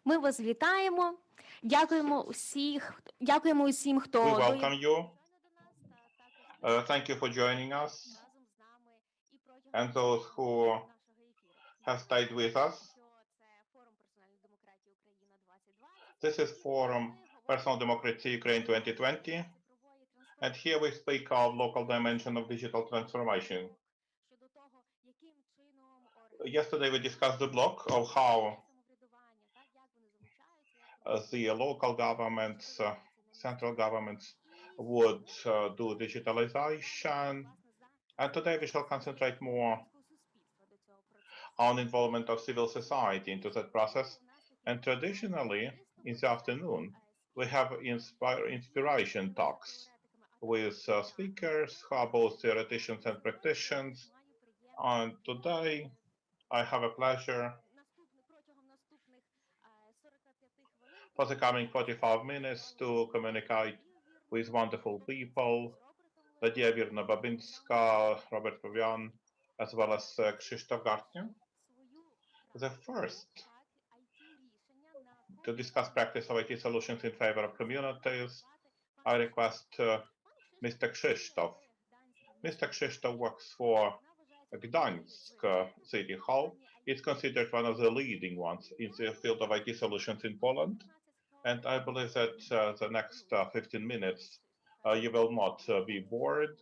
Ми вас вітаємо. Дякуємо усім, хто We welcome you. Thank you for joining us. And those who have stayed with us. This is Forum Personal Democracy Ukraine 2020. And here we speak of local dimension of digital transformation. Yesterday we discussed the block of how the local governments, central governments would do digitalization. And today we shall concentrate more on involvement of civil society into that process. And traditionally, in the afternoon, we have inspiration talks with speakers who are both theoreticians and practitioners. And today, I have a pleasure for the coming 45 minutes to communicate with wonderful people, Nadia Virna, Robert Pavian, as well as Krzysztof Garski. The first to discuss practice of IT solutions in favor of communities, I request Mr. Krzysztof. Mr. Krzysztof works for Gdansk City Hall. It's considered one of the leading ones in the field of IT solutions in Poland. And I believe that the next 15 minutes you will not be bored.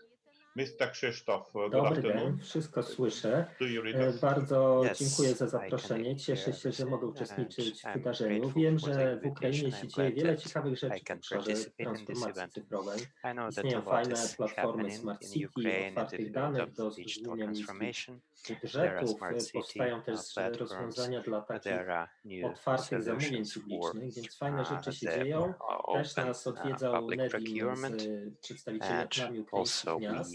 Mr. Krzysztof, good Dobry afternoon. dzień, wszystko słyszę. Do you read us? Bardzo dziękuję za zaproszenie. Cieszę się, że mogę uczestniczyć w wydarzeniu. Wiem, że w Ukrainie się dzieje wiele ciekawych rzeczy w obszarze transformacji cyfrowej. Istnieją fajne platformy Smart City, otwartych danych do zrozumienia niskich budżetów. Powstają też rozwiązania dla takich otwartych zamówień publicznych, więc fajne rzeczy się dzieją. Też nas odwiedzał Nedim z przedstawicielami ukraińskich miast.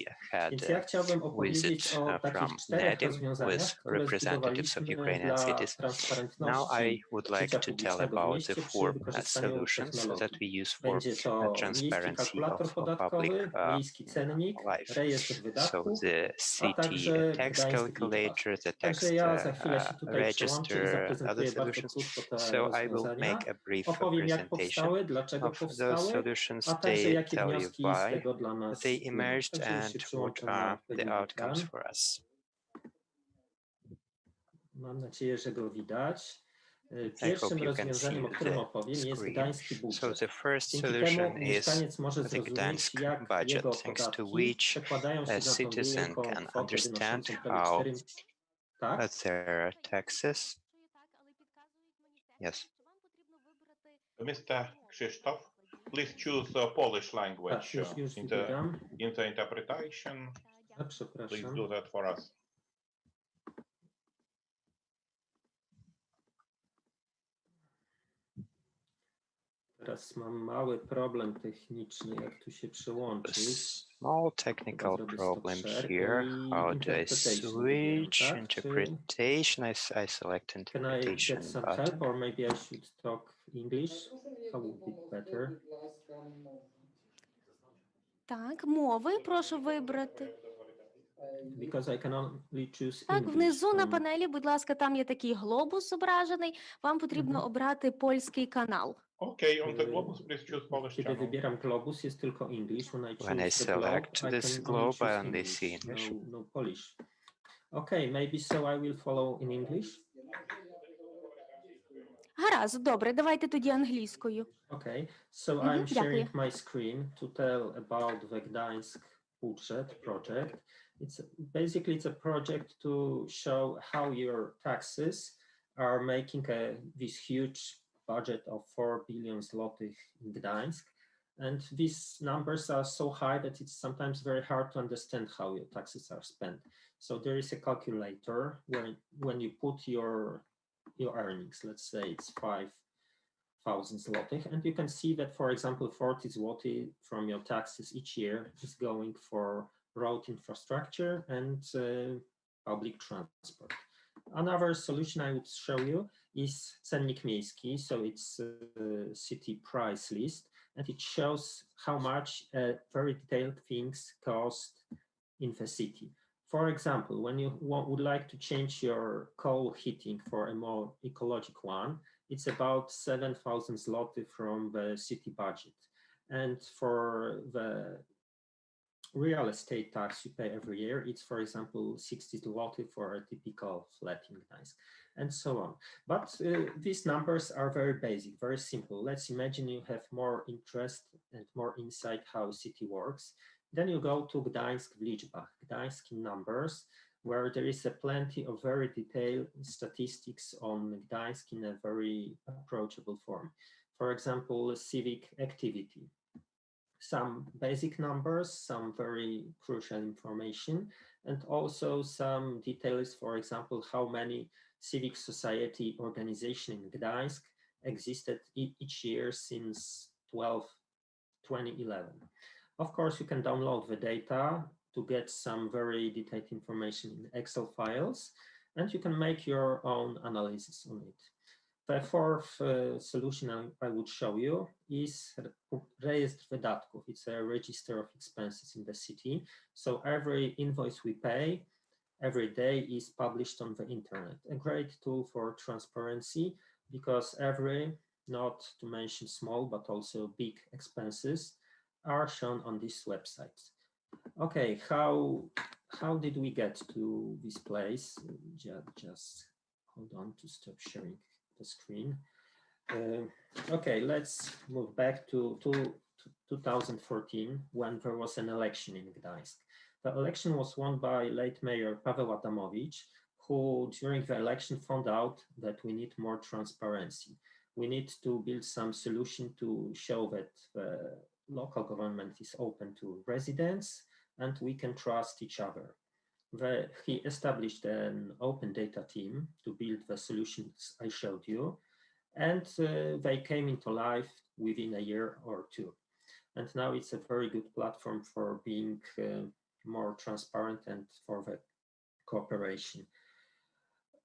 Więc ja chciałbym opowiedzieć o takich 4 rozwiązaniach, które zbudowaliśmy dla transparentności życia publicznego w mieście przy wykorzystaniu technologii. Będzie to miejski kalkulator podatkowy, miejski cennik, rejestr wydatków, a także gdański Calculator. Także ja za chwilę się tutaj przełączę i zaprezentuję bardzo krótko te rozwiązania. Opowiem, jak powstały, dlaczego powstały, a także jakie wnioski z tego dla nas płyną. What are the outcomes for us? Mam nadzieję, że go widać. Pierwszym rozwiązaniem, o którym opowiem, jest gdański budżet. Dzięki temu mieszkaniec może zrozumieć, jak jego podatki przekładają się na tą niewielką kwotę wynoszącą prawie 4... Tak? Their taxes. Yes. Mr. Krzysztof, please choose the Polish language in the interpretation. Please do that for us. Teraz mam mały problem techniczny, jak tu się przełączyć. Small technical problem here. How do I switch interpretation? I select interpretation. Can I get some help, or maybe I should talk English? How would be better? Так, мови прошу вибрати. Because I can only choose Так, English внизу на панелі, будь ласка, там є такий глобус зображений. Вам потрібно обрати польський канал. Okay, on the globus, please choose Polish Kiedy channel. wybieram globus, jest tylko English. When I select this globe, I only see English. No Polish. Okay, maybe so I will follow in English. Гаразд, добре, давайте тоді англійською. Okay, so I'm sharing my screen to tell about the Gdansk budget project. It's a project to show how your taxes are making this huge budget of 4 billion zlotych in Gdańsk. And these numbers are so high that it's sometimes very hard to understand how your taxes are spent. So there is a calculator when you put your earnings, let's say it's 5,000 zlotych, and you can see that, for example, 40 zloty from your taxes each year is going for road infrastructure and public transport. Another solution I would show you is cennik miejski, so it's a city price list, and it shows how much very detailed things cost in the city. For example, when you would like to change your coal heating for a more ecological one, it's about 7,000 zloty from the city budget. And for the real estate tax you pay every year, it's, for example, 60 zloty for a typical flat in Gdańsk, and so on. But these numbers are very basic, very simple. Let's imagine you have more interest and more insight how city works. Then you go to Gdańsk w liczbach, Gdańsk in numbers, where there is plenty of very detailed statistics on Gdańsk in a very approachable form. For example, civic activity. Some basic numbers, some very crucial information, and also some details, for example, how many civic society organizations in Gdańsk existed each year since 2011. Of course, you can download the data to get some very detailed information in Excel files, and you can make your own analysis on it. The fourth solution I would show you is Rejestr Wydatków. It's a register of expenses in the city. So every invoice we pay every day is published on the internet. A great tool for transparency, because every, not to mention small, but also big expenses are shown on this website. Okay, how did we get to this place? Just hold on to stop sharing the screen. Okay, let's move back to 2014, when there was an election in Gdańsk. The election was won by late Mayor Paweł Adamowicz, who during the election found out that we need more transparency. We need to build some solution to show that the local government is open to residents and we can trust each other. He established an open data team to build the solutions I showed you, and they came into life within a year or two. And now it's a very good platform for being more transparent and for the cooperation.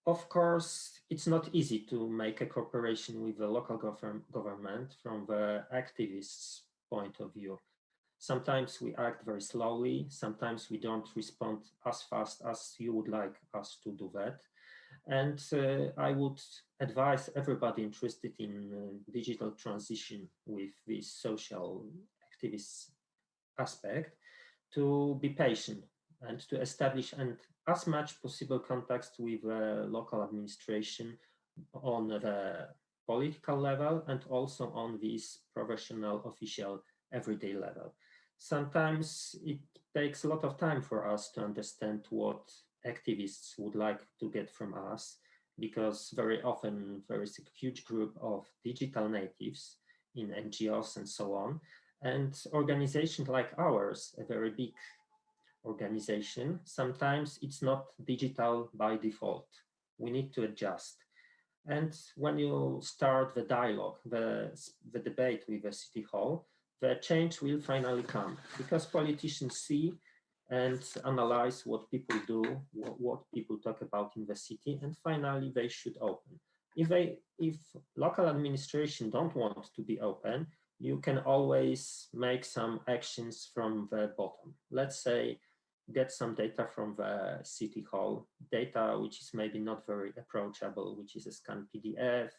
Of course, it's not easy to make a cooperation with the local government from the activists' point of view. Sometimes we act very slowly, sometimes we don't respond as fast as you would like us to do that. And I would advise everybody interested in digital transition with this social activist aspect to be patient and to establish as much possible contact with local administration on the political level and also on this professional, official, everyday level. Sometimes it takes a lot of time for us to understand what activists would like to get from us, because very often there is a huge group of digital natives in NGOs and so on, and organizations like ours, a very big organization, sometimes it's not digital by default. We need to adjust. And when you start the dialogue, the debate with the City Hall, the change will finally come, because politicians see and analyze what people do, what people talk about in the city, and finally they should open. If local administration don't want to be open, you can always make some actions from the bottom. Let's say, get some data from the City Hall, data which is maybe not very approachable, which is a scanned PDF,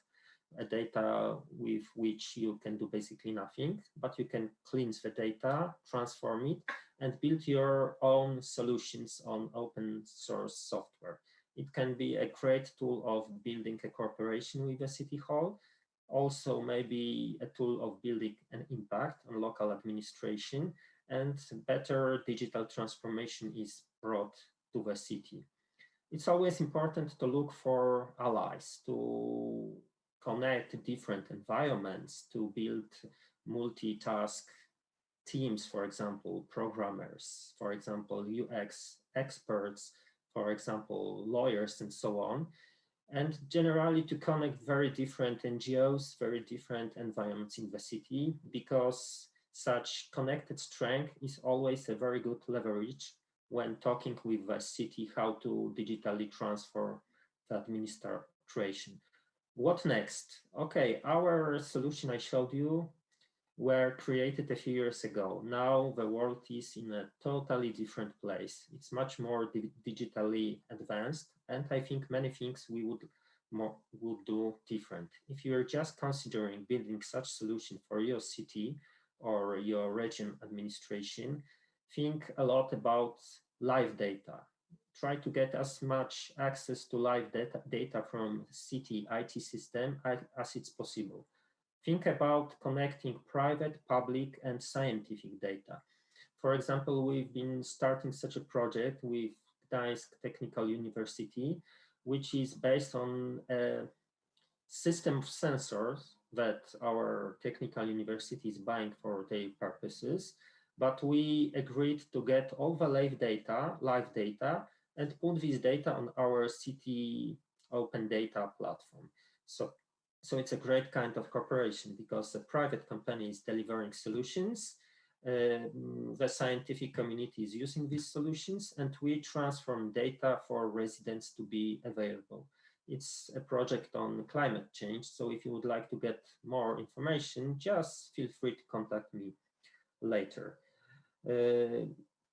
a data with which you can do basically nothing, but you can cleanse the data, transform it, and build your own solutions on open source software. It can be a great tool of building a cooperation with the City Hall, also maybe a tool of building an impact on local administration, and better digital transformation is brought to the city. It's always important to look for allies, to connect different environments, to build multitask teams, for example, programmers, for example, UX experts, for example, lawyers, and so on. And generally to connect very different NGOs, very different environments in the city, because such connected strength is always a very good leverage when talking with the city how to digitally transform the administration. What next? Okay, our solution I showed you were created a few years ago. Now the world is in a totally different place. It's much more digitally advanced, and I think many things we would would do different. If you're just considering building such solution for your city or your region administration, think a lot about live data. Try to get as much access to live data from city IT system as it's possible. Think about connecting private, public, and scientific data. For example, we've been starting such a project with Gdańsk Technical University, which is based on a system of sensors that our technical university is buying for their purposes. But we agreed to get all the live data, and put this data on our city open data platform. So it's a great kind of cooperation because a private company is delivering solutions, the scientific community is using these solutions, and we transform data for residents to be available. It's a project on climate change, so if you would like to get more information, just feel free to contact me later.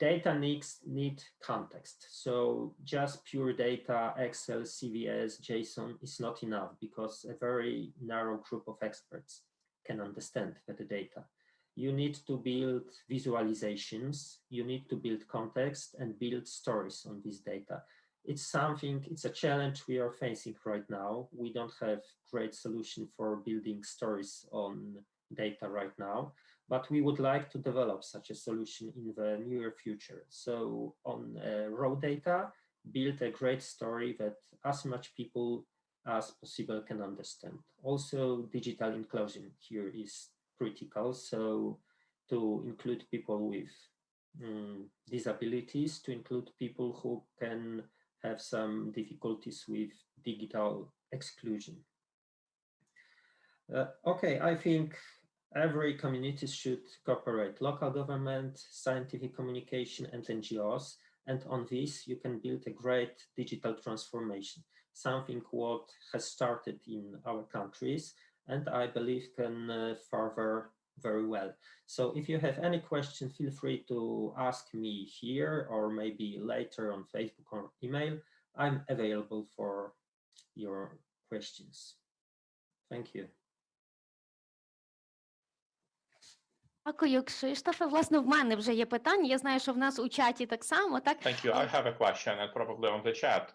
Data need context, so just pure data, Excel, CVS, JSON is not enough because a very narrow group of experts can understand the data. You need to build visualizations, you need to build context and build stories on this data. It's a challenge we are facing right now. We don't have great solution for building stories on data right now, but we would like to develop such a solution in the near future. So on raw data, build a great story that as much people as possible can understand. Also, digital inclusion here is critical. So to include people with disabilities, to include people who can have some difficulties with digital exclusion. Okay, I think every community should cooperate, local government, scientific communication, and NGOs. And on this, you can build a great digital transformation, something what has started in our countries, and I believe can further very well. So if you have any question, feel free to ask me here or maybe later on Facebook or email. I'm available for your questions. Thank you. Дякую, Кшиштофе. Власне, в мене вже є питання. Я знаю, що в нас у чаті так само, так? Thank you. I have a question and probably on the chat.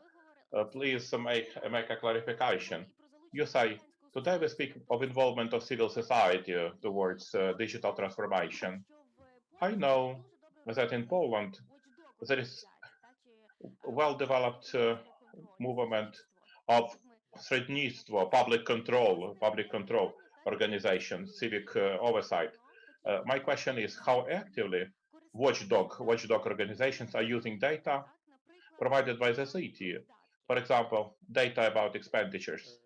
Please make a clarification. You say, today we speak of involvement of civil society towards digital transformation. I know that in Poland, there is well-developed movement of Střednictvo, public control organization, civic oversight. My question is how actively watchdog organizations are using data provided by the city. For example, data about expenditures.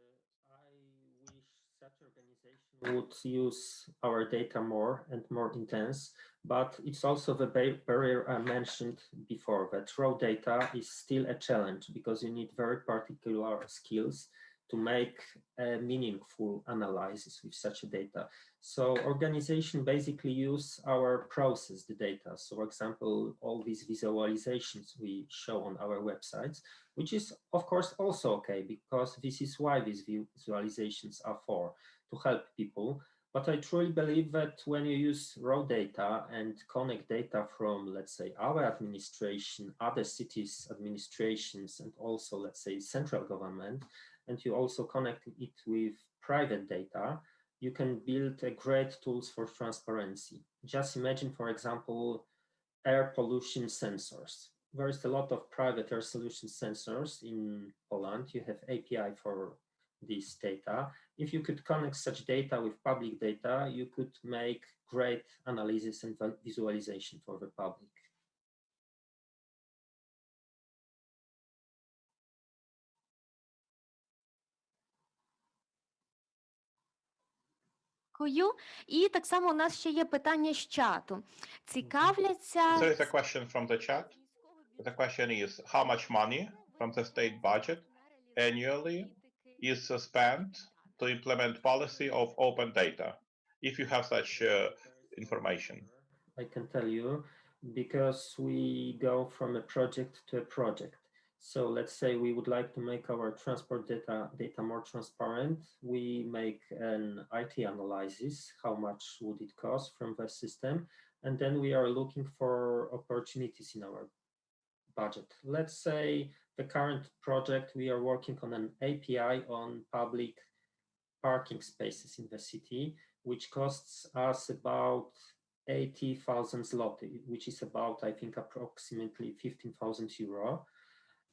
I wish such organization would use our data more and more intense, but it's also the barrier I mentioned before, that raw data is still a challenge because you need very particular skills to make a meaningful analysis with such a data. So organization basically use our process, the data. So for example, all these visualizations we show on our websites, which is of course also okay, because this is why these visualizations are for, to help people. But I truly believe that when you use raw data and connect data from, let's say, our administration, other cities' administrations, and also, let's say, central government, and you also connect it with private data, you can build a great tools for transparency. Just imagine, for example, air pollution sensors. There is a lot of private air pollution sensors in Poland. You have API for this data. If you could connect such data with public data, you could make great analysis and visualization for the public. Дякую. І так само у нас ще є питання з чату. Цікавляться... There is a question from the chat. The question is, how much money from the state budget annually is spent to implement policy of open data? If you have such information. I can tell you, because we go from a project to a project. So let's say we would like to make our transport data more transparent. We make an IT analysis, how much would it cost from the system, and then we are looking for opportunities in our budget. Let's say the current project, we are working on an API on public parking spaces in the city, which costs us about 80,000 zloty, which is about, I think, approximately 15,000 euro.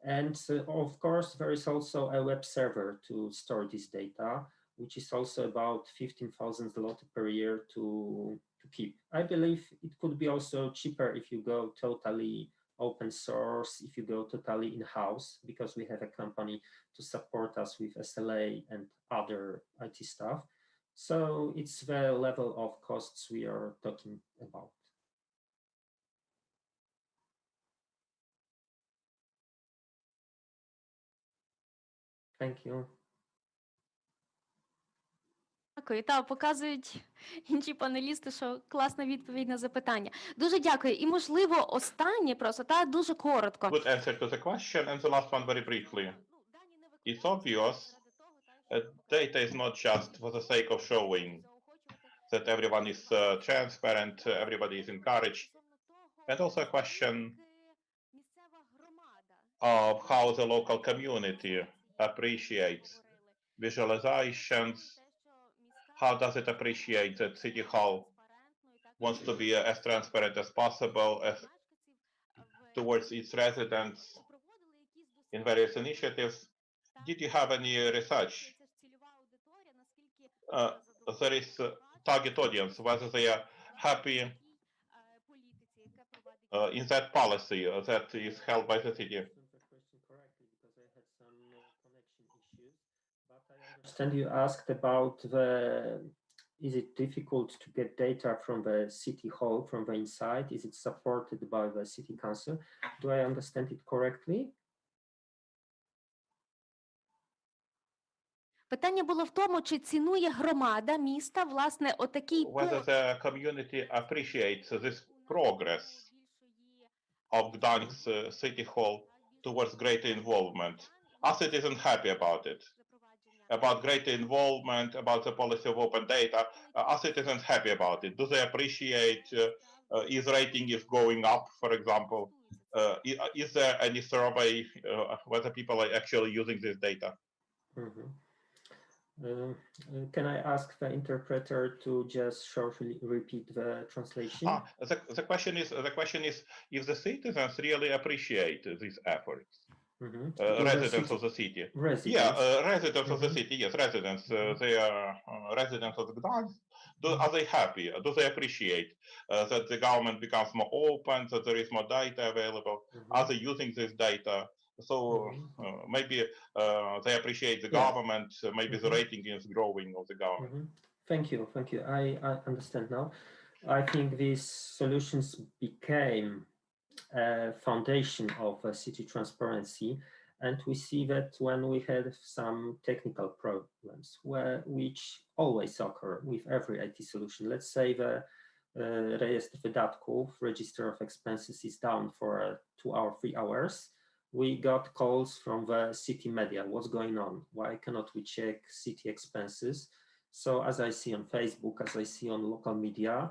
And of course, there is also a web server to store this data, which is also about 15,000 zloty per year to keep. I believe it could be also cheaper if you go totally open source, if you go totally in-house, because we have a company to support us with SLA and other IT stuff. So it's the level of costs we are talking about. Thank you. Дякую. Та показують інші панелісти, що класна відповідь на запитання. Дуже дякую. І, можливо, останнє просто, та дуже коротко. Good answer to the question, and the last one very briefly. It's obvious that data is not just for the sake of showing that everyone is transparent, everybody is encouraged, and also a question of how the local community appreciates visualizations, how does it appreciate that City Hall wants to be as transparent as possible towards its residents in various initiatives. Did you have any research? There is a target audience, whether they are happy in that policy that is held by the city. Understand you asked about is it difficult to get data from the city hall, from the inside? Is it supported by the city council? Do I understand it correctly? Питання було в тому, чи цінує громада міста, власне, отакий Whether the community appreciates this progress of Gdansk's city hall towards greater involvement. Are citizens happy about it? About greater involvement, about the policy of open data, are citizens happy about it? Do they appreciate is rating is going up, for example? Is there any survey whether people are actually using this data? Mm-hmm. Can I ask the interpreter to just shortly repeat the translation? The question is if the citizens really appreciate these efforts. Mm-hmm. Residents of the city. Residents. Yeah, residents of the city. Yes, residents. They are residents of Gdan. Are they happy? Do they appreciate that the government becomes more open, that there is more data available? Are they using this data? So maybe they appreciate the government. Maybe the rating is growing of the government. Thank you. I understand now. I think these solutions became a foundation of city transparency, and we see that when we had some technical problems, which always occur with every IT solution. Let's say the rejestr wydatków, register of expenses, is down for 2 or 3 hours. We got calls from the city media. What's going on? Why cannot we check city expenses? So as I see on Facebook, as I see on local media,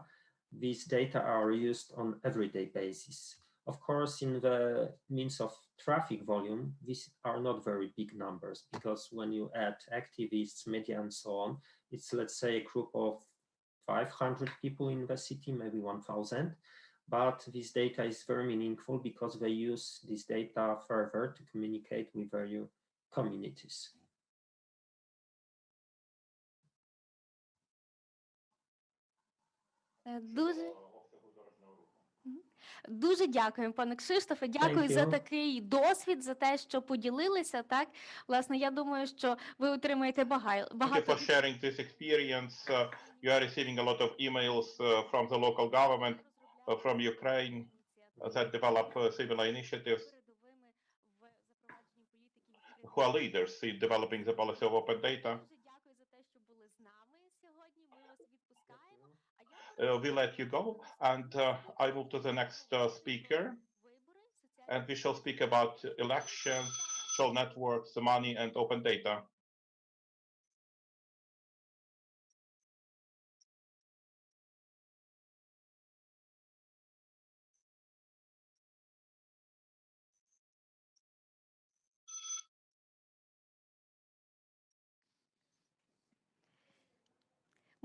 these data are used on everyday basis. Of course, in the means of traffic volume, these are not very big numbers, because when you add activists, media, and so on, it's, let's say, a group of 500 people in the city, maybe 1,000. But this data is very meaningful because they use this data further to communicate with their communities. Дуже дякуємо, пане Кшиштофе. Дякую за такий досвід, за те, що поділилися. Так, власне, я думаю, що ви отримаєте багато. Thank you for sharing this experience. You are receiving a lot of emails from the local government, from Ukraine, that develop similar initiatives, who are leaders in developing the policy of open data. We let you go, and I move to the next speaker. And we shall speak about elections, social networks, money, and open data.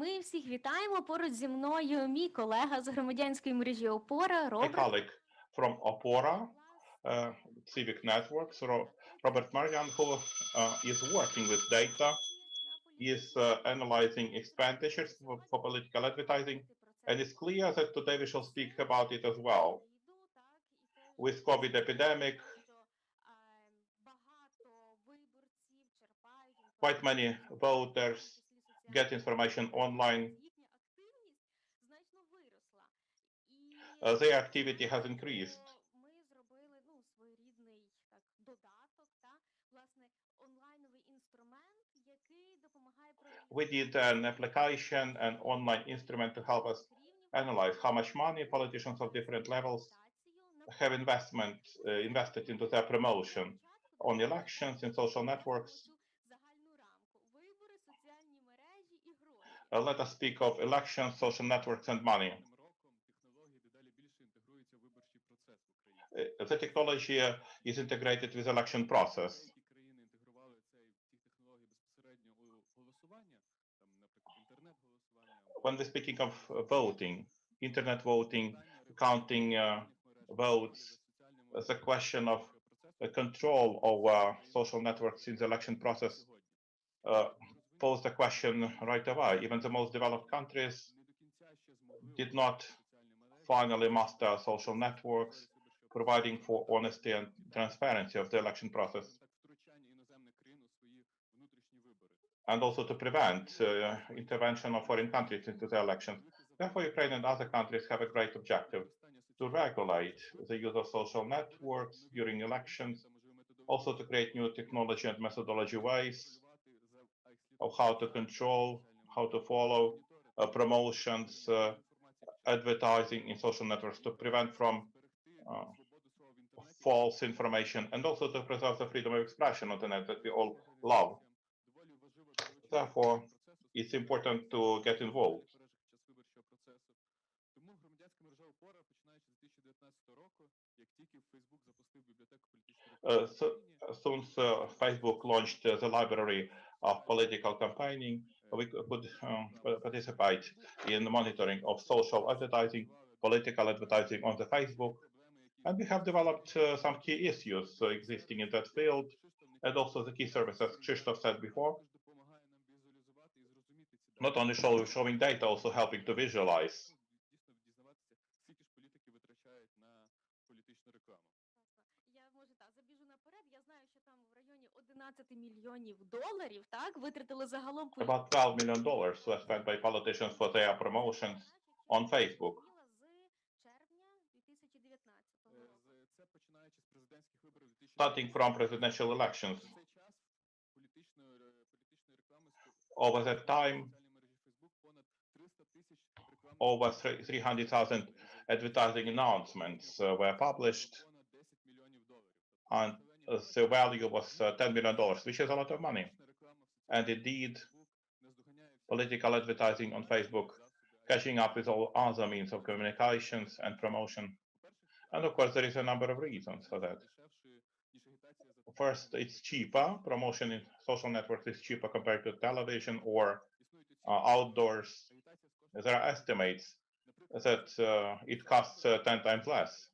Ми всіх вітаємо. Поруч зі мною мій колега з громадянської мережі ОПОРА My Роберт. colleague from OPORA, civic networks, Robert Marian, who is working with data, is analyzing expenditures for political advertising, and it's clear that today we shall speak about it as well. With COVID epidemic, quite many voters get information online. Their activity has increased. We did an application, an online instrument to help us analyze how much money politicians of different levels have invested into their promotion on elections, in social networks. Let us speak of elections, social networks, and money. The technology is integrated with election process. When we're speaking of voting, internet voting, counting votes, the question of control over social networks in the election process posed a question right away. Even the most developed countries did not finally master social networks, providing for honesty and transparency of the election process, and also to prevent intervention of foreign countries into the elections. Therefore, Ukraine and other countries have a great objective to regulate the use of social networks during elections, also to create new technology and methodology ways of how to control, how to follow promotions, advertising in social networks to prevent from false information, and also to preserve the freedom of expression on the net that we all love. Therefore, it's important to get involved. Since Facebook launched the library of political campaigning, we could participate in the monitoring of social advertising, political advertising on the Facebook. And we have developed some key issues existing in that field, and also the key services Krzysztof said before. Not only showing data, also helping to visualize. About $12 million were spent by politicians for their promotions on Facebook. Starting from presidential elections. Over that time, over 300,000 advertising announcements were published, and the value was $10 million, which is a lot of money. And indeed, political advertising on Facebook catching up with all other means of communications and promotion. And of course, there is a number of reasons for that. First, it's cheaper. Promotion in social networks is cheaper compared to television or outdoors. There are estimates that it costs 10 times less.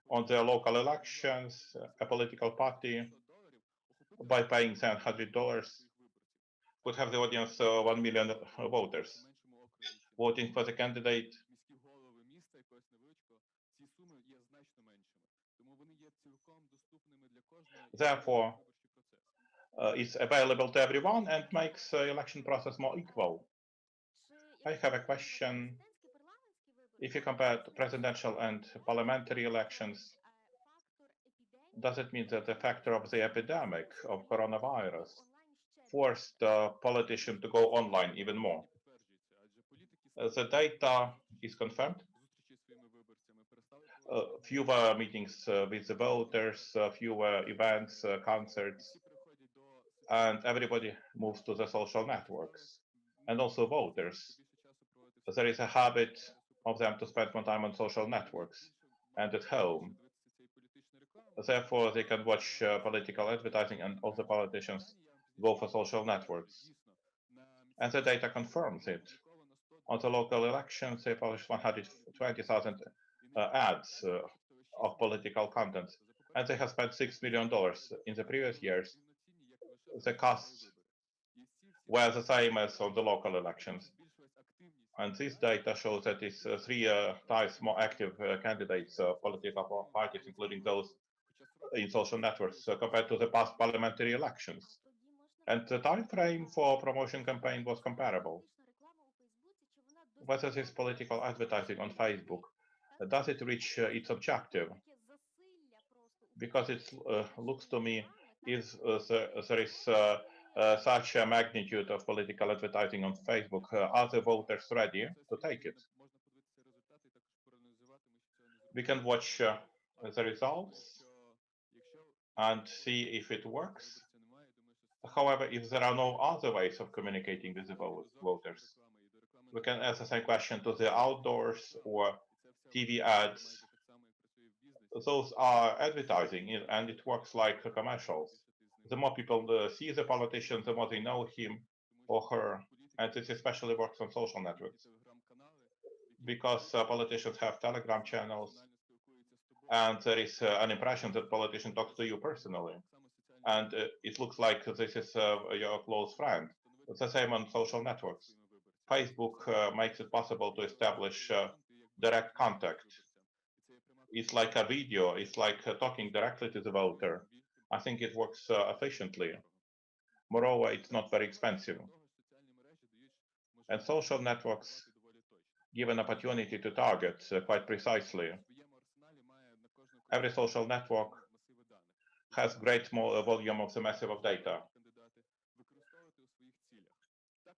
On the local elections, a political party, by paying $700, could have the audience 1 million voters. Voting for the candidate therefore it's available to everyone and makes the election process more equal. I have a question. If you compare presidential and parliamentary elections, does it mean that the factor of the epidemic of coronavirus forced politicians to go online even more? The data is confirmed. fewer meetings with the voters, fewer events, concerts, and everybody moves to the social networks. And also voters. There is a habit of them to spend more time on social networks and at home. Therefore, they can watch political advertising, and all the politicians go for social networks. And the data confirms it. On the local elections, they published 120,000 ads of political content, and they have spent $6 million. In the previous years, the costs were the same as on the local elections. And this data shows that it's 3 times more active candidates, political parties, including those in social networks, compared to the past parliamentary elections. And the time frame for promotion campaign was comparable. Whether this political advertising on Facebook, does it reach its objective? Because it looks to me there is such a magnitude of political advertising on Facebook. Are the voters ready to take it? We can watch the results and see if it works. However, if there are no other ways of communicating with the voters, we can ask the same question to the outdoors or TV ads. Those are advertising, and it works like commercials. The more people see the politician, the more they know him or her, and this especially works on social networks. Because politicians have Telegram channels, and there is an impression that politician talks to you personally. And it looks like this is your close friend. It's the same on social networks. Facebook makes it possible to establish direct contact. It's like a video, it's like talking directly to the voter. I think it works efficiently. Moreover, it's not very expensive. And social networks give an opportunity to target quite precisely. Every social network has great volume of the massive of data.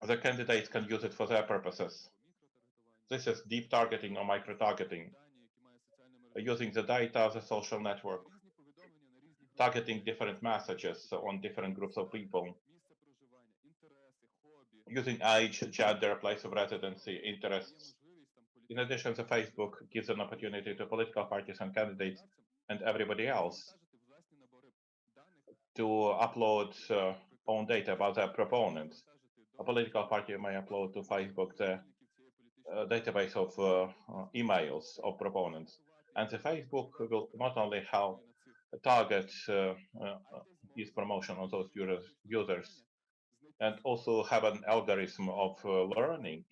The candidates can use it for their purposes. This is deep targeting or micro-targeting. Using the data of the social network, targeting different messages on different groups of people, using age, gender, place of residency, interests. In addition, the Facebook gives an opportunity to political parties and candidates and everybody else to upload own data about their proponents. A political party may upload to Facebook the database of emails of proponents. And the Facebook will not only help target its promotion on those users, and also have an algorithm of learning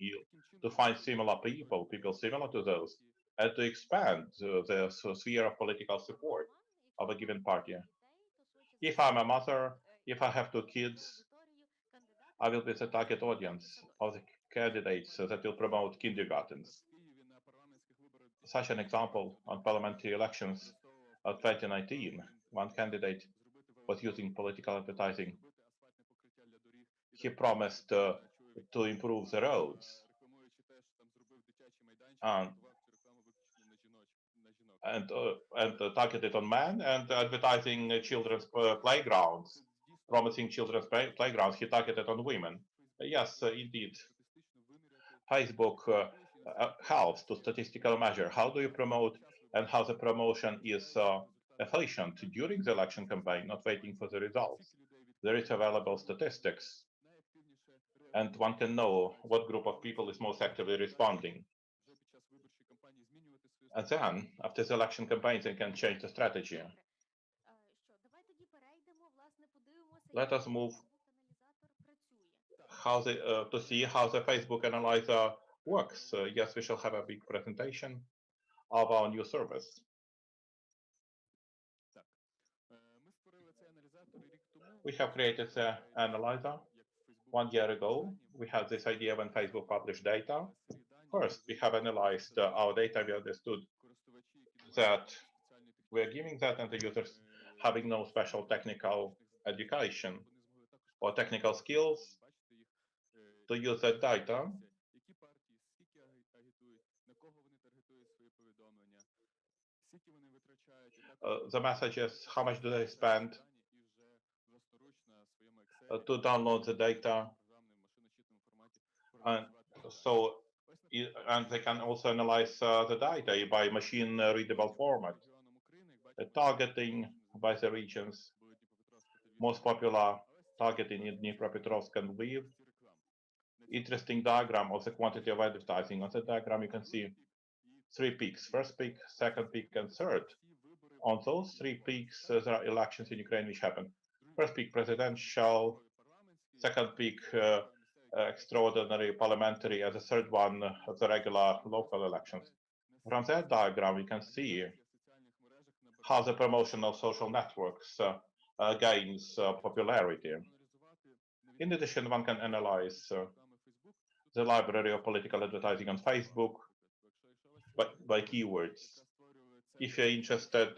to find similar people similar to those, and to expand the sphere of political support of a given party. If I'm a mother, if I have 2 kids, I will be the target audience of the candidates that will promote kindergartens. Such an example on parliamentary elections of 2019, one candidate was using political advertising. He promised to improve the roads and targeted on men, and advertising children's playgrounds, promising children's playgrounds. He targeted on women. Yes, indeed. Facebook helps to statistical measure how do you promote and how the promotion is efficient during the election campaign, not waiting for the results. There is available statistics, and one can know what group of people is most actively responding. And then, after the election campaign, they can change the strategy. Let us move to see how the Facebook analyzer works. Yes, we shall have a big presentation of our new service. We have created the analyzer 1 year ago. We had this idea when Facebook published data. First, we have analyzed our data. We understood that we are giving that, and the users having no special technical education or technical skills to use that data. the messages, how much do they spend to download the data, and so and they can also analyze the data by machine readable format. The targeting by the regions, most popular targeting in Dnipropetrovsk and Lviv. Interesting diagram of the quantity of advertising. On the diagram you can see 3 peaks: first peak, second peak, and third. On those 3 peaks there are elections in Ukraine which happen. First peak presidential, second peak extraordinary parliamentary, and the third one the regular local elections. From that diagram you can see how the promotion of social networks gains popularity. In addition, one can analyze the library of political advertising on Facebook by keywords. If you're interested,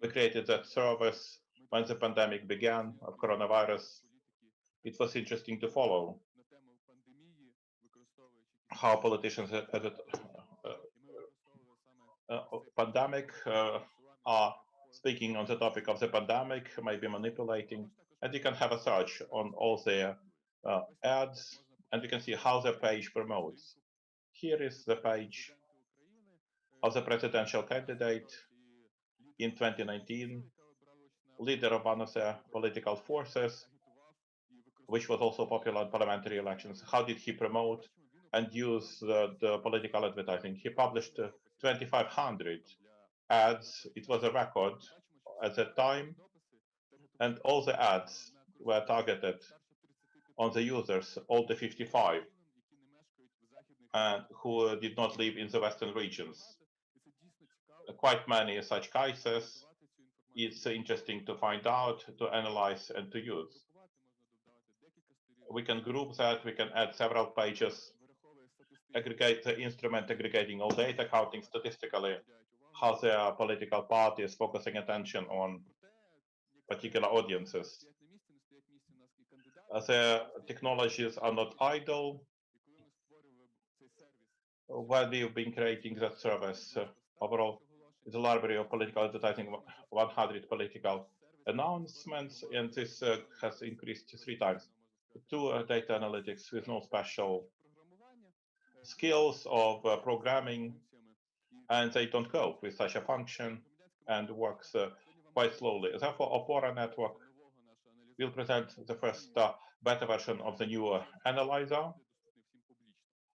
we created that service when the pandemic began of coronavirus. It was interesting to follow how politicians at the pandemic are speaking on the topic of the pandemic, maybe manipulating, and you can have a search on all their ads, and you can see how the page promotes. Here is the page of the presidential candidate in 2019, leader of one of the political forces, which was also popular in parliamentary elections. How did he promote and use the political advertising? He published 2,500 ads. It was a record at that time, and all the ads were targeted on the users older 55 and who did not live in the western regions. Quite many such cases. It's interesting to find out, to analyze, and to use. We can group that, we can add several pages, aggregate the instrument aggregating all data, counting statistically how the political party is focusing attention on particular audiences. The technologies are not idle. While we've been creating that service, overall, the library of political advertising, 100 political announcements, and this has increased 3 times. 2 data analytics with no special skills of programming, and they don't cope with such a function and works quite slowly. Therefore, OPORA network will present the first beta version of the new analyzer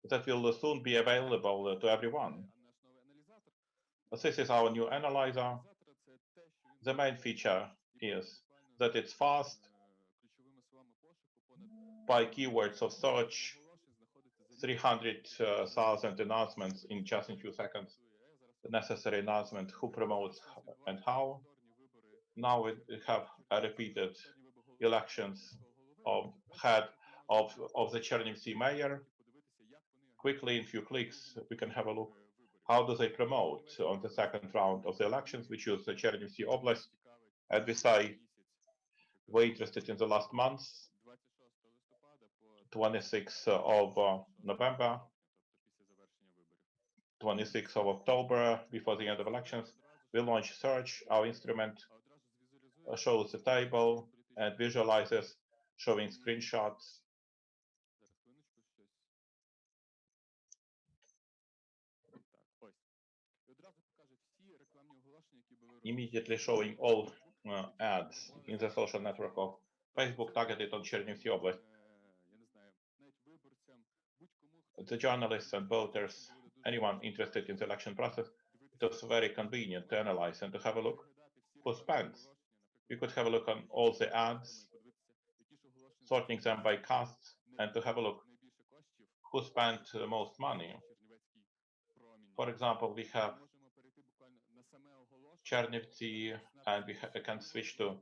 that will soon be available to everyone. This is our new analyzer. The main feature is that it's fast. By keywords of search, 300,000 announcements in just a few seconds. The necessary announcement, who promotes and how. Now we have repeated elections of head of the Chernivtsi mayor. Quickly, in few clicks, we can have a look. How do they promote on the second round of the elections? We choose the Chernivtsi Oblast, and we say we're interested in the last month, 26th of November, 26th of October, before the end of elections. We launch search. Our instrument shows the table and visualizes, showing screenshots. Immediately showing all ads in the social network of Facebook targeted on Chernivtsi Oblast. The journalists and voters, anyone interested in the election process, it was very convenient to analyze and to have a look who spends. You could have a look on all the ads, sorting them by castes, and to have a look who spent the most money. For example, we have Chernivtsi, and we can switch to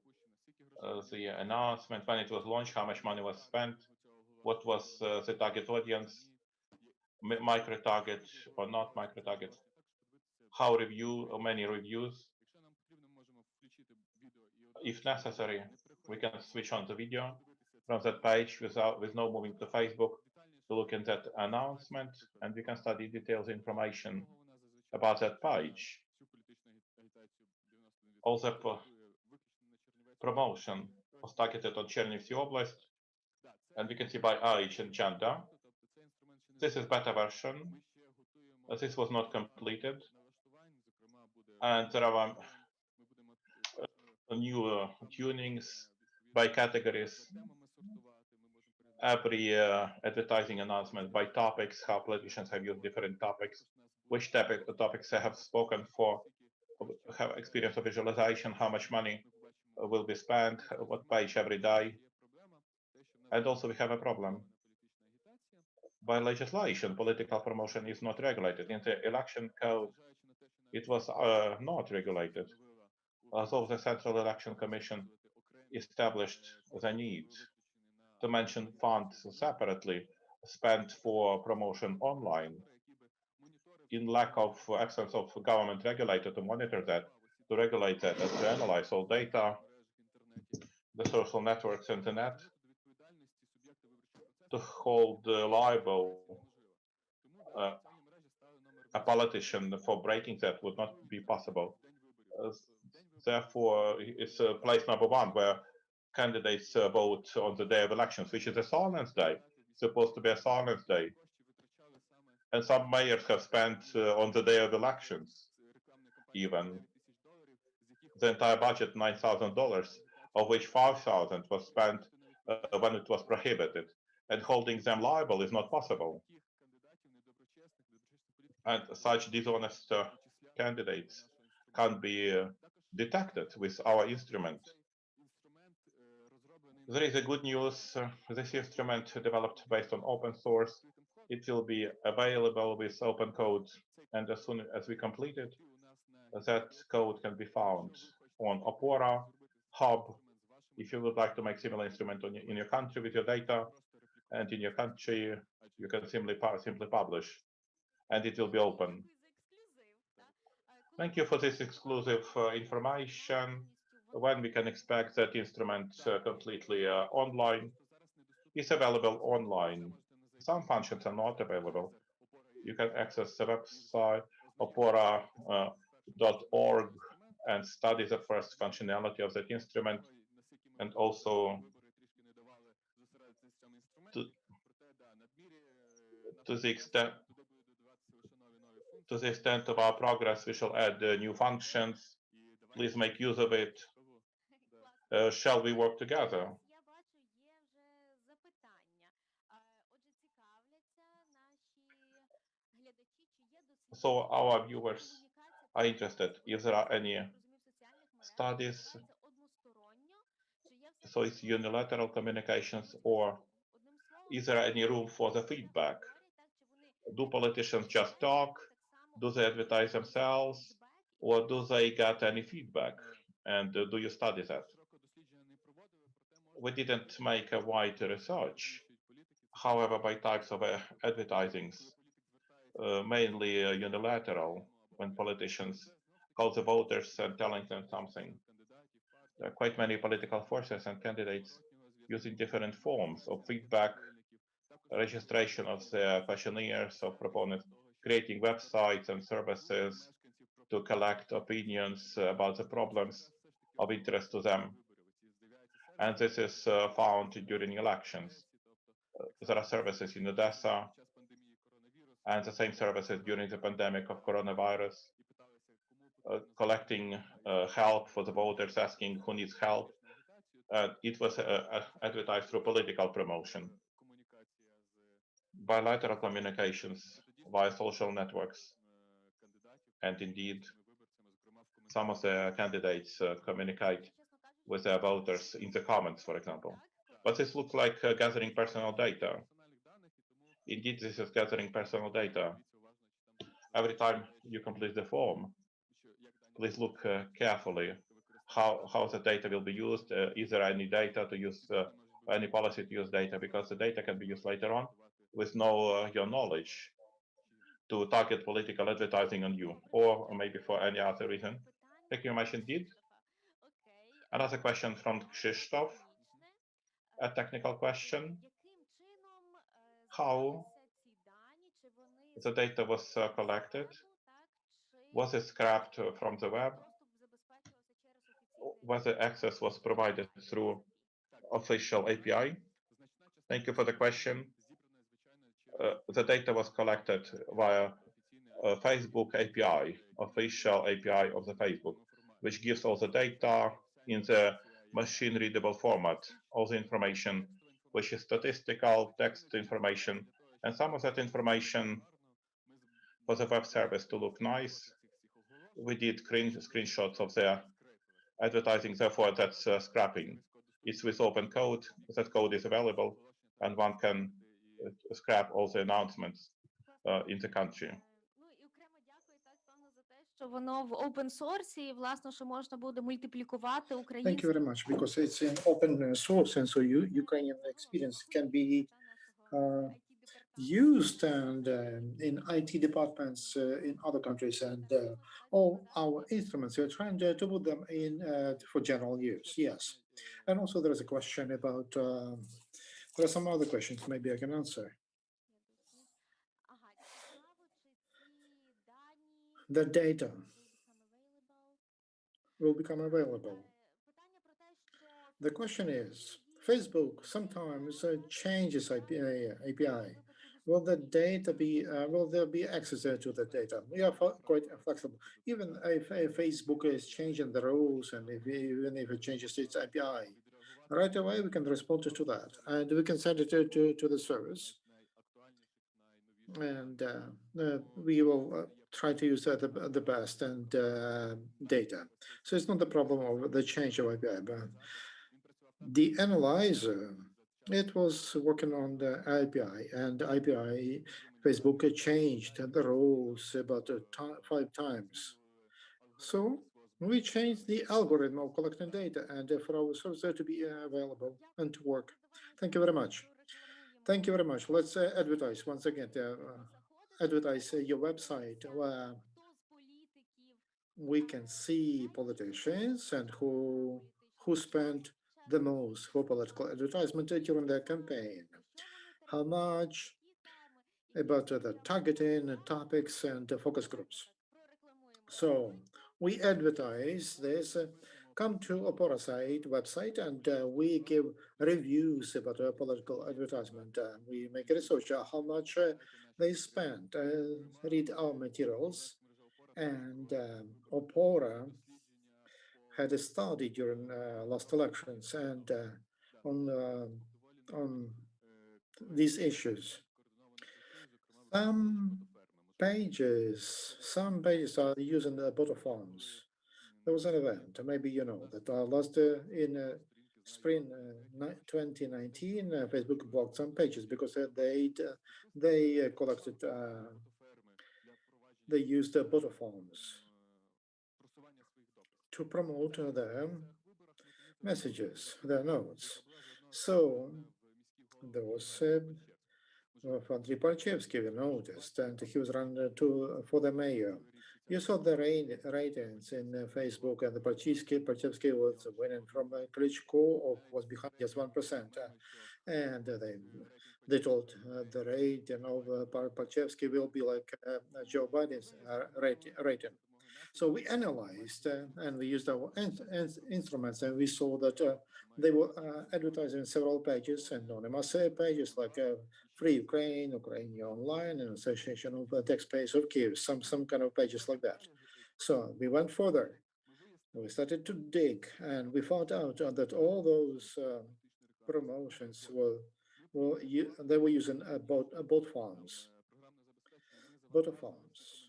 the announcement when it was launched, how much money was spent, what was the target audience, micro-target or not micro-target, how many reviews. If necessary, we can switch on the video from that page with no moving to Facebook to look at that announcement, and we can study details information about that page. Also, promotion was targeted on Chernivtsi Oblast, and we can see by age and gender. This is beta version. This was not completed, and there are new tunings by categories. Every advertising announcement by topics, how politicians have used different topics, which topics they have spoken for, have experience of visualization, how much money will be spent, what page every day. And also we have a problem. By legislation, political promotion is not regulated. In the election code, it was not regulated. Although the Central Election Commission established the need to mention funds separately spent for promotion online, in lack of absence of government regulator to monitor that, to regulate that, and to analyze all data, the social networks and the net, to hold liable a politician for breaking that would not be possible. Therefore, it's place number one where candidates vote on the day of elections, which is a silence day, supposed to be a silence day. And some mayors have spent on the day of elections, even the entire budget, $9,000, of which $5,000 was spent when it was prohibited. And holding them liable is not possible. And such dishonest candidates can't be detected with our instrument. There is a good news. This instrument developed based on open source. It will be available with open code, and as soon as we complete it, that code can be found on OPORA hub. If you would like to make similar instrument in your country with your data, and in your country, you can simply publish, and it will be open. Thank you for this exclusive information. When we can expect that instrument completely online? It's available online. Some functions are not available. You can access the website opora.org and study the first functionality of that instrument, and also to the extent of our progress, we shall add new functions. Please make use of it. Shall we work together? So our viewers are interested if there are any studies. So it's unilateral communications, or is there any room for the feedback? Do politicians just talk? Do they advertise themselves? Or do they get any feedback? And do you study that? We didn't make a wide research. However, by types of advertisings, mainly unilateral, when politicians call the voters and telling them something. There are quite many political forces and candidates using different forms of feedback, registration of the questionnaires of proponents, creating websites and services to collect opinions about the problems of interest to them. And this is found during elections. There are services in Odessa, and the same services during the pandemic of coronavirus, collecting help for the voters, asking who needs help. It was advertised through political promotion, bilateral communications via social networks. And indeed, some of the candidates communicate with their voters in the comments, for example. But this looks like gathering personal data. Indeed, this is gathering personal data. Every time you complete the form, please look carefully how the data will be used. Is there any data to use, any policy to use data? Because the data can be used later on with no your knowledge to target political advertising on you, or maybe for any other reason. Thank you very much indeed. Another question from Krzysztof, a technical question. How the data was collected? Was it scrapped from the web? whether access was provided through official API. Thank you for the question. The data was collected via Facebook API, official API of the Facebook, which gives all the data in the machine-readable format, all the information, which is statistical, text information, and some of that information for the web service to look nice. We did screenshots of their advertising, therefore that's scrapping. It's with open code, that code is available, and one can scrap all the announcements in the country. Що воно в open source і, власне, що можна буде мультиплікувати Thank українську. you very much, because it's an open source, and so Ukrainian experience can be used and in IT departments in other countries, and all our instruments, we're trying to put them in for general use, yes. And also there is a question about, there are some other questions maybe I can answer. The data will become available. The question is, Facebook sometimes changes API. Will the data be? Will there be access to the data? We are quite flexible. Even if Facebook is changing the rules, and even if it changes its API, right away we can respond to that, and we can send it to the service, and we will try to use the best and data. So it's not the problem of the change of API, but the analyzer, it was working on the API, and API Facebook changed the rules about 5 times. So we changed the algorithm of collecting data and for our service to be available and to work. Thank you very much. Thank you very much. Let's advertise once again. Advertise your website where we can see politicians and who spent the most for political advertisement during their campaign. How much about the targeting topics and focus groups. So we advertise this. Come to OPORA website, and we give reviews about political advertisement. We make research how much they spend. Read our materials, and OPORA had a study during last elections and on these issues. Some pages are using the bot forms. There was an event, maybe you know, that last in spring 2019, Facebook blocked some pages because they collected, they used the bot forms to promote their messages, their notes. So there was Andriy Palchevsky, we noticed, and he was running for the mayor. You saw the ratings in Facebook, and the Palchevsky was winning from Klitschko, or was behind just 1%. And they told the rating of Palchevsky will be like Joe Biden's rating. So we analyzed and we used our instruments, and we saw that they were advertising several pages, anonymous pages like Free Ukraine, Ukraine Online, and Association of Tech Space of Kiev, some kind of pages like that. So we went further. We started to dig, and we found out that all those promotions they were using bot farms.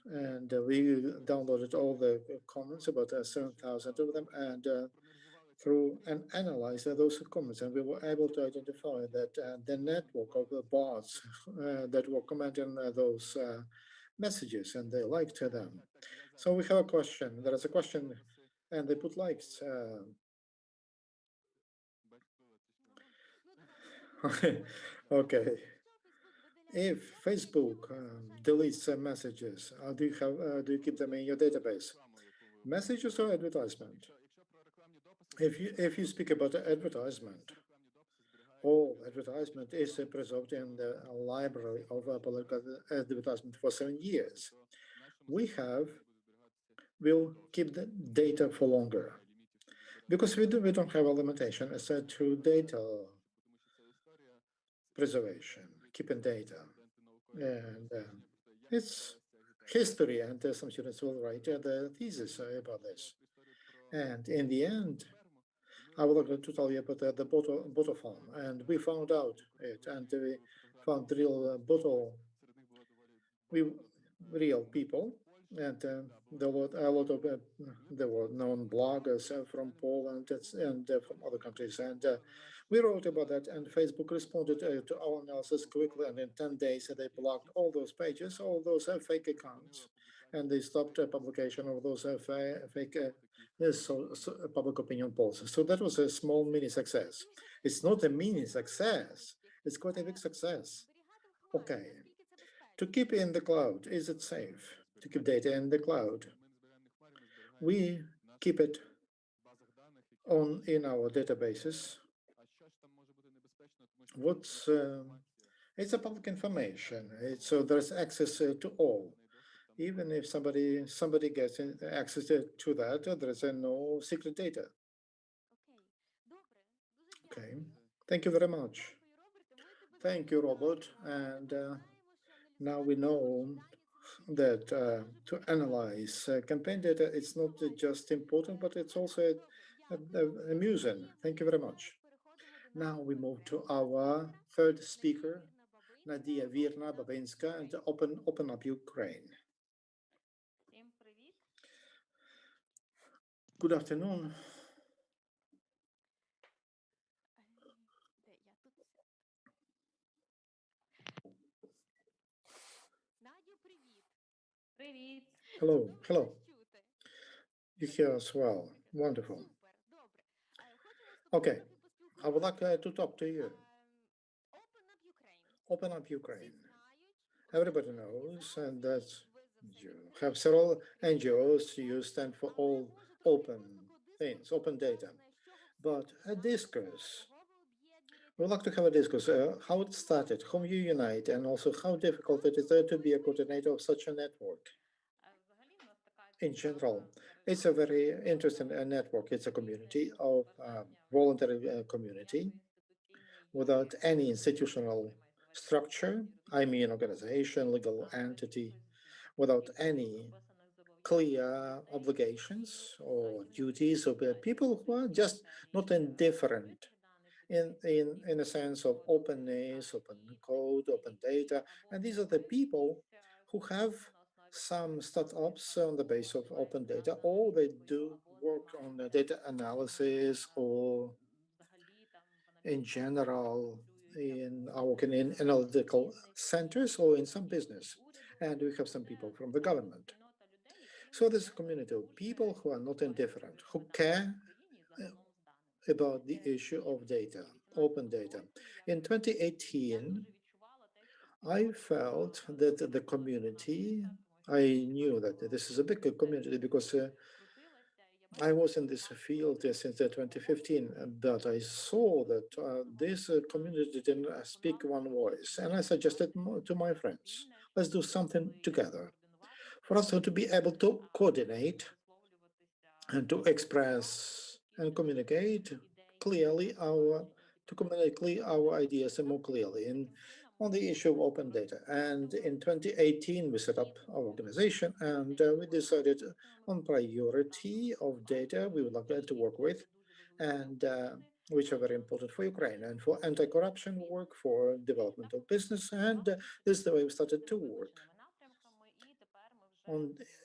And we downloaded all the comments, about 7,000 of them, and analyzed those comments, and we were able to identify that the network of the bots that were commenting those messages, and they liked them. So we have a question. There is a question, and they put likes. Okay. If Facebook deletes messages, do you keep them in your database? Messages or advertisement? If you speak about advertisement, all advertisement is preserved in the library of political advertisement for 7 years. We'll keep the data for longer. because we don't have a limitation as to data preservation, keeping data. And it's history, and some students will write the thesis about this. And in the end, I would like to tell you about the bottle farm, and we found out it, and we found real real people, and there were a lot of there were known bloggers from Poland and from other countries, and we wrote about that, and Facebook responded to our analysis quickly, and in 10 days they blocked all those pages, all those fake accounts, and they stopped publication of those fake public opinion polls. So that was a small mini success. It's not a mini success, it's quite a big success. Okay. To keep in the cloud, is it safe to keep data in the cloud? We keep it in our databases. It's a public information. So there's access to all. Even if somebody gets access to that, there's no secret data. Okay, thank you very much. Thank you, Robert. And now we know that to analyze campaign data, it's not just important, but it's also amusing. Thank you very much. Now we move to our third speaker, Nadia Virna, and OpenUP Ukraine. Good afternoon. Hello, hello. You hear us well. Wonderful. Okay, I would like to talk to you. OpenUP Ukraine. Everybody knows, and that you have several NGOs. You stand for all open things, open data. But a discourse. We would like to have a discourse, how it started, whom you unite, and also how difficult it is to be a coordinator of such a network. In general, it's a very interesting network. It's a community of voluntary community without any institutional structure, I mean organization, legal entity, without any clear obligations or duties of people who are just not indifferent in a sense of openness, open code, open data. And these are the people who have some startups on the base of open data, or they do work on data analysis, or in general working in analytical centers or in some business. And we have some people from the government. So there's a community of people who are not indifferent, who care about the issue of data, open data. In 2018, I felt that the community, I knew that this is a big community because I was in this field since 2015, but I saw that this community didn't speak one voice. And I suggested to my friends, let's do something together for us to be able to coordinate and to express and communicate clearly our ideas more clearly on the issue of open data. And in 2018, we set up our organization, and we decided on priority of data we would like to work with, and which are very important for Ukraine and for anti-corruption work, for development of business. And this is the way we started to work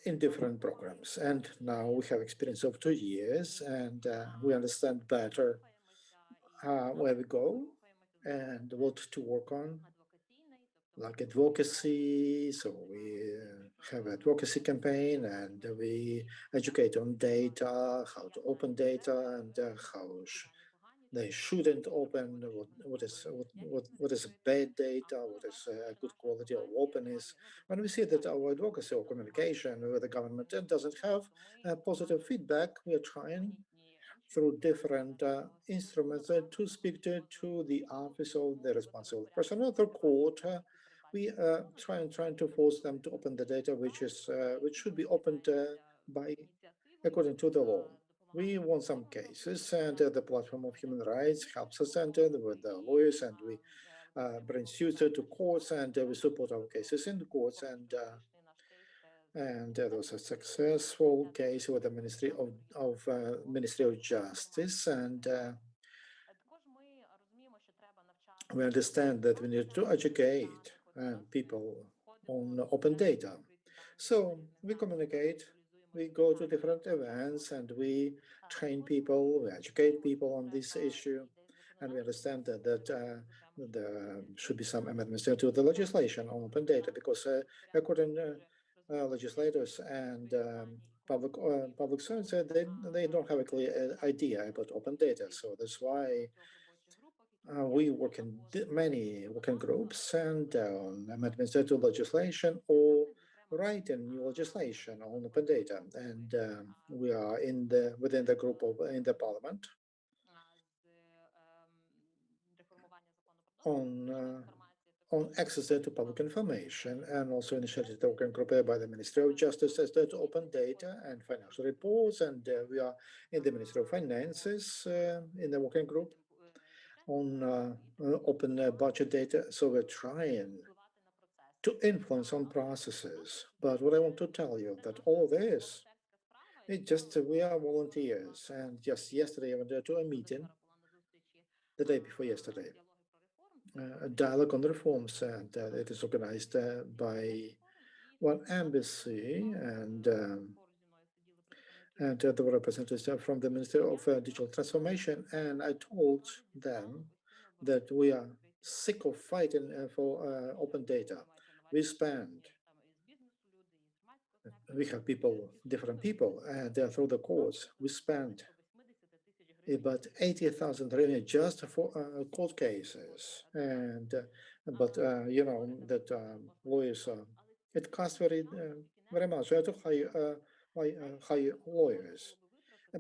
in different programs. And now we have experience of 2 years, and we understand better where we go and what to work on, like advocacy. So we have advocacy campaign, and we educate on data, how to open data, and how they shouldn't open, what is bad data, what is good quality of openness. When we see that our advocacy or communication with the government doesn't have positive feedback, we are trying through different instruments to speak to the office of the responsible person or the court. We trying to force them to open the data which should be opened according to the law. we won some cases, and the platform of human rights helps us and with the lawyers, and we bring suits to courts, and we support our cases in the courts, and there was a successful case with the Ministry of Justice, and we understand that we need to educate people on open data. So we communicate, we go to different events, and we train people, we educate people on this issue, and we understand that there should be some amendments to the legislation on open data, because according legislators and public servants, they don't have a clear idea about open data. So that's why we work in many working groups and on amendments to legislation or writing new legislation on open data. And we are within the group in the parliament on access to public information, and also initiated a working group by the Ministry of Justice as to open data and financial reports. And we are in the Ministry of Finances in the working group on open budget data. So we're trying to influence on processes. But what I want to tell you that all this, it just we are volunteers. And just yesterday I went to a meeting, the day before yesterday, a dialogue on reforms, and it is organized by one embassy, and there were representatives from the Ministry of Digital Transformation, and I told them that we are sick of fighting for open data. We have people, different people, and through the courts, we spend about 80,000 hryvnia just for court cases. And but you know that lawyers, it costs very much to hire lawyers,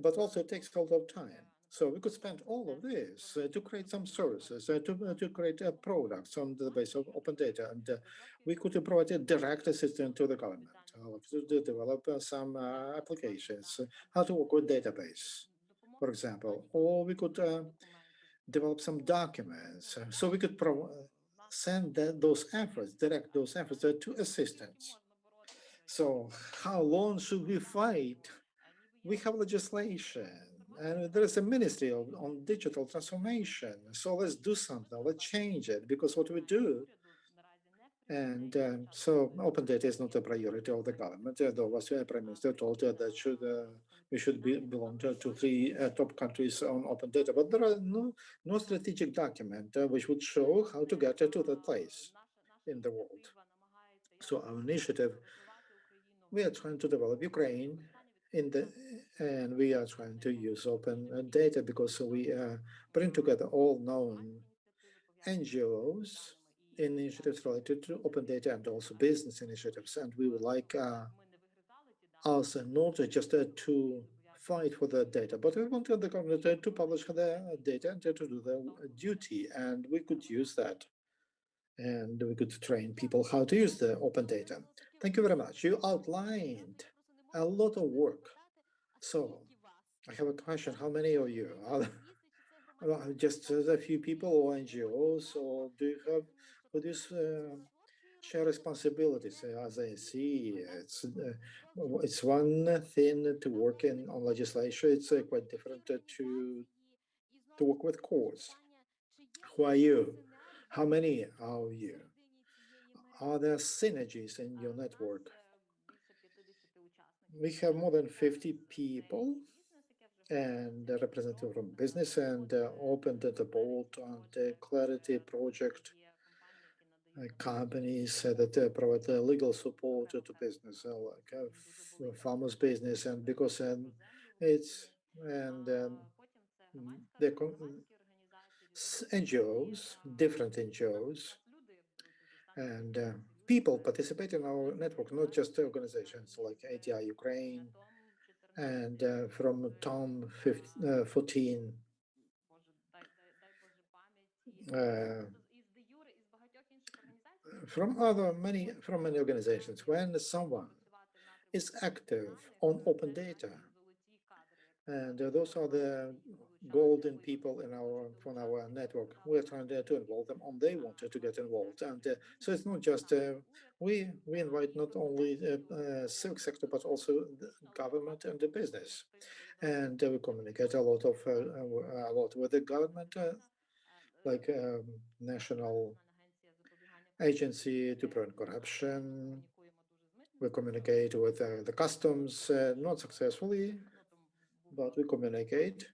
but also it takes a lot of time. So we could spend all of this to create some services, to create products on the basis of open data, and we could provide a direct assistance to the government to develop some applications, how to work with database, for example, or we could develop some documents, so we could send those efforts, direct those efforts to assistants. So how long should we fight? We have legislation, and there is a ministry on digital transformation. So let's do something, let's change it, because what we do, and so open data is not a priority of the government. Though as Prime Minister told that we should belong to three top countries on open data, but there are no strategic document which would show how to get to that place in the world. So our initiative, we are trying to develop Ukraine and we are trying to use open data, because we bring together all known NGOs, initiatives related to open data, and also business initiatives. And we would like us not just to fight for the data, but we want the government to publish the data and to do their duty, and we could use that. And we could train people how to use the open data. Thank you very much. You outlined a lot of work. So I have a question. How many of you are just a few people or NGOs, or do you have, would you share responsibilities? As I see, it's one thing to work on legislation. It's quite different to work with courts. Who are you? How many are you? Are there synergies in your network? We have more than 50 people and a representative from business, and opened the board on the Clarity project. Companies that provide legal support to business, like farmers' business, and because it's and the NGOs, different NGOs, and people participate in our network, not just organizations like ATI Ukraine, and from Tom 14, from many organizations. When someone is active on open data, And those are the golden people in from our network. We're trying to involve them, and they wanted to get involved. And so it's not just we invite not only the civic sector but also the government and the business, and we communicate a lot with the government, like National Agency to Prevent Corruption. We communicate with the customs, not successfully, but we communicate.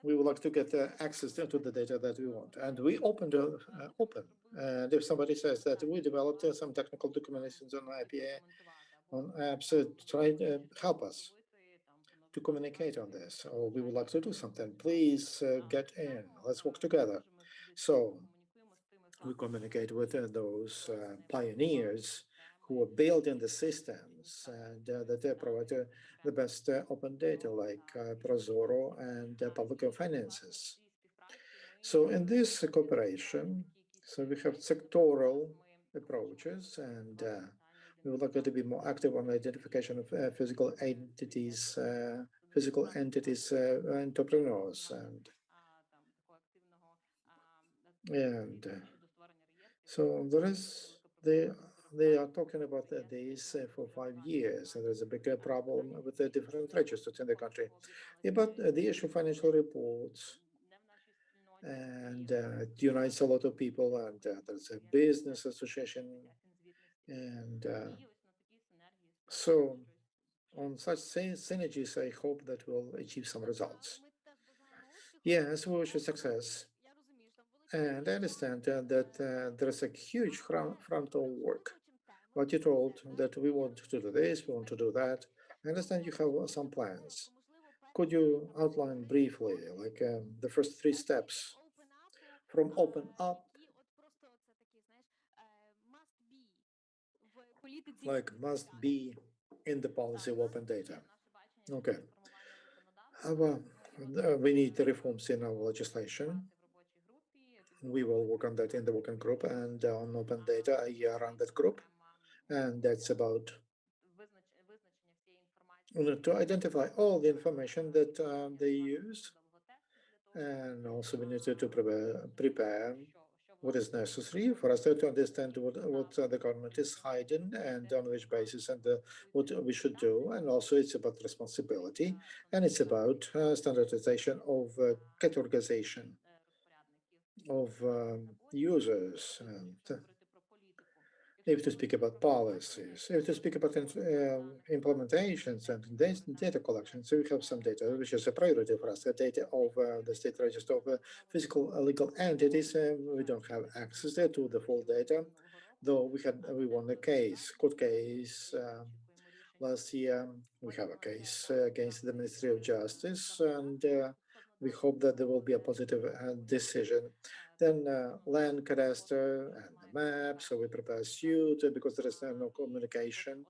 We would like to get access to the data that we want, and we open. And if somebody says that we developed some technical documentations on IPA, on apps, try to help us to communicate on this, or we would like to do something. Please get in. Let's work together. So we communicate with those pioneers who are building the systems and that they provide the best open data, like Prozoro and public finances. So in this cooperation, so we have sectoral approaches, and we would like to be more active on identification of physical entities, entrepreneurs, and so they are talking about this for 5 years, and there's a bigger problem with the different registers in the country. But the issue of financial reports, and it unites a lot of people, and there's a business association, and so on such synergies, I hope that we'll achieve some results. Yes, we wish you success. And I understand that there's a huge frontal work. But you told that we want to do this, we want to do that. I understand you have some plans. Could you outline briefly, like the first 3 steps from OpenUP, like must be in the policy of open data? Okay. We need the reforms in our legislation. We will work on that in the working group, and on open data, I run that group. And that's about to identify all the information that they use. And also we need to prepare what is necessary for us to understand what the government is hiding and on which basis, and what we should do. And also it's about responsibility, and it's about standardization of categorization of users. And we have to speak about policies. We have to speak about implementations and data collection. So we have some data, which is a priority for us. The data of the state register of physical legal entities. We don't have access to the full data, though we won a court case last year. We have a case against the Ministry of Justice, and we hope that there will be a positive decision. Then land cadastre and the map, so we prepare suit because there is no communication,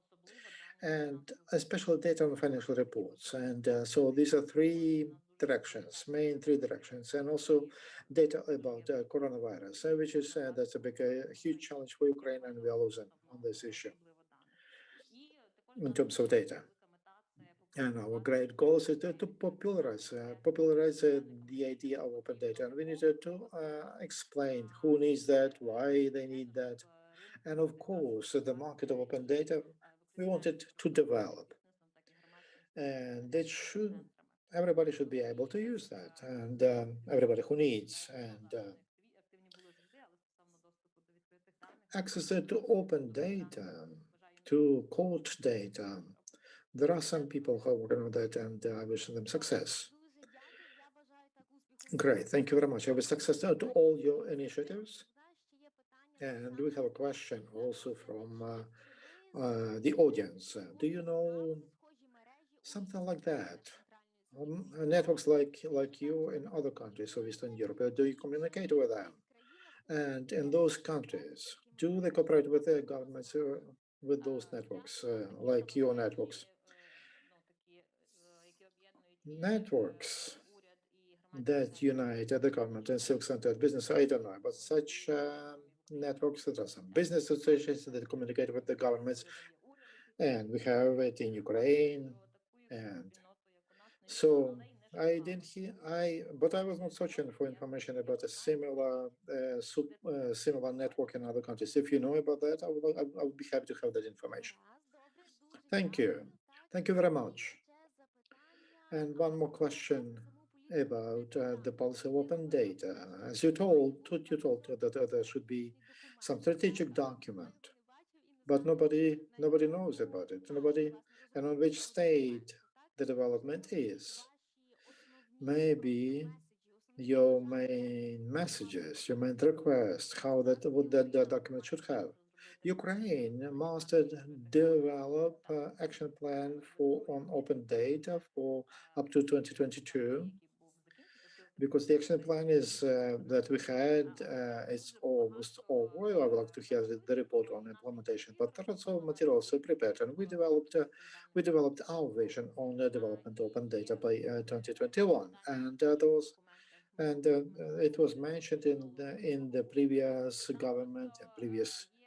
and especially data on financial reports. And so these are 3 directions, main 3 directions, and also data about coronavirus, which is that's a huge challenge for Ukraine, and we are losing on this issue in terms of data. And our great goal is to popularize the idea of open data, and we need to explain who needs that, why they need that, and of course the market of open data we want it to develop, and everybody should be able to use that, and everybody who needs and access to open data, to court data. There are some people who are working on that, and I wish them success. Great, thank you very much. I wish success to all your initiatives. And we have a question also from the audience. Do you know something like that? Networks like you in other countries of Eastern Europe, do you communicate with them? And in those countries, do they cooperate with their governments with those networks, like your networks? Networks that unite the government and civic-centered business, I don't know about such networks. There are some business associations that communicate with the governments, and we have it in Ukraine, and So I didn't hear, but I was not searching for information about a similar similar network in other countries. If you know about that, I would be happy to have that information. Thank you. Thank you very much. And one more question about the policy of open data. As you told that there should be some strategic document, but nobody knows about it. And on which state the development is. Maybe your main messages, your main request, what that document should have. Ukraine must develop action plan on open data for up to 2022, because the action plan is that we had it's almost over. I would like to hear the report on implementation, but there are also materials prepared, and we developed our vision on the development of open data by 2021, and it was mentioned in the previous government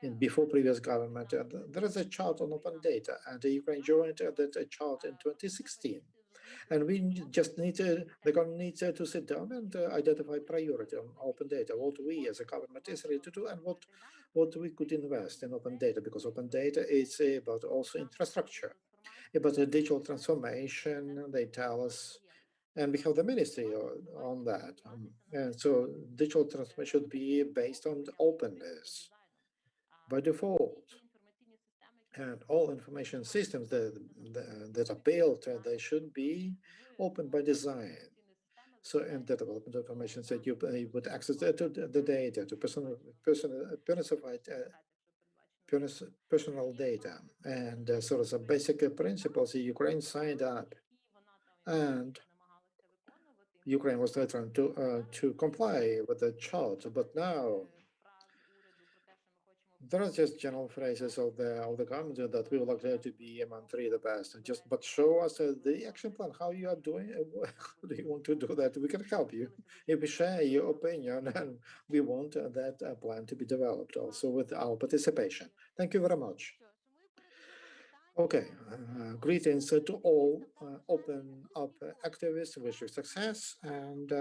and before previous government. There is a chart on open data, and Ukraine joined that chart in 2016. And we just the government needs to sit down and identify priority on open data, what we as a government is ready to do, and what we could invest in open data, because open data is about also infrastructure, about the digital transformation, they tell us, and we have the ministry on that. And so digital transformation should be based on openness by default. And all information systems that are built, they should be open by design. So, and the development of information that you would access to the data, to personal data. And so as a basic principles, Ukraine signed up, and Ukraine was trying to comply with the chart, but now there are just general phrases of the government that we would like to be among three the best. But show us the action plan, how you are doing, how do you want to do that? We can help you if we share your opinion, and we want that plan to be developed also with our participation. Thank you very much. Okay, greetings to all OpenUP activists. Wish you success, and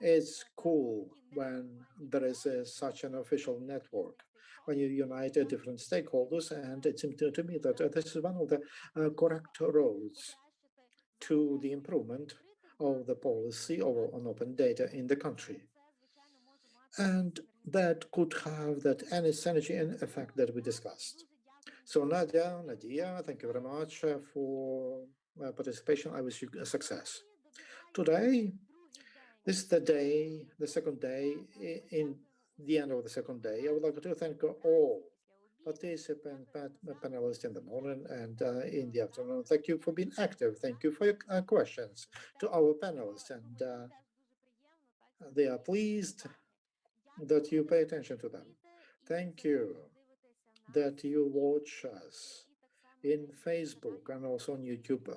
it's cool when there is such an official network, when you unite different stakeholders, and it seems to me that this is one of the correct roads to the improvement of the policy on open data in the country. And that could have that any synergy and effect that we discussed. So Nadia, thank you very much for participation. I wish you success. Today, this is the second day. In the end of the second day, I would like to thank all participants, panelists in the morning and in the afternoon. Thank you for being active. Thank you for your questions to our panelists, and they are pleased that you pay attention to them. Thank you that you watch us in Facebook and also on YouTube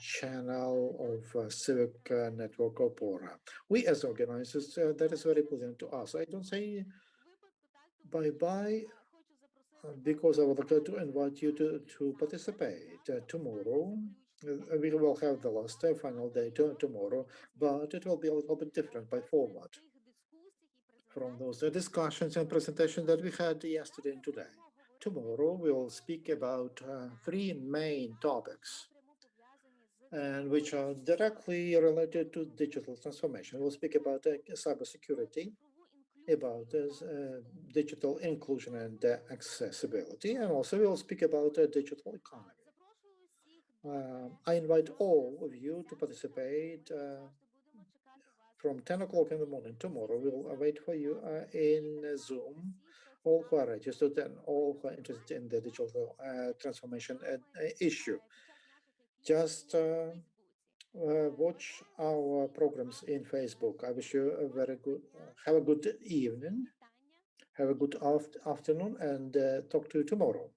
channel of Civic Network OPORA. We as organizers, that is very pleasant to us. I don't say bye-bye because I would like to invite you to participate. Tomorrow, we will have the last final day tomorrow, but it will be a little bit different by format from those discussions and presentations that we had yesterday and today. Tomorrow, we will speak about three main topics, and which are directly related to digital transformation. We'll speak about cybersecurity, about digital inclusion and accessibility, and also we'll speak about digital economy. I invite all of you to participate from 10 o'clock in the morning tomorrow. We'll wait for you in Zoom, all who are registered and all who are interested in the digital transformation issue. Just watch our programs in Facebook. I wish you a very good, have a good evening, have a good afternoon, and talk to you tomorrow.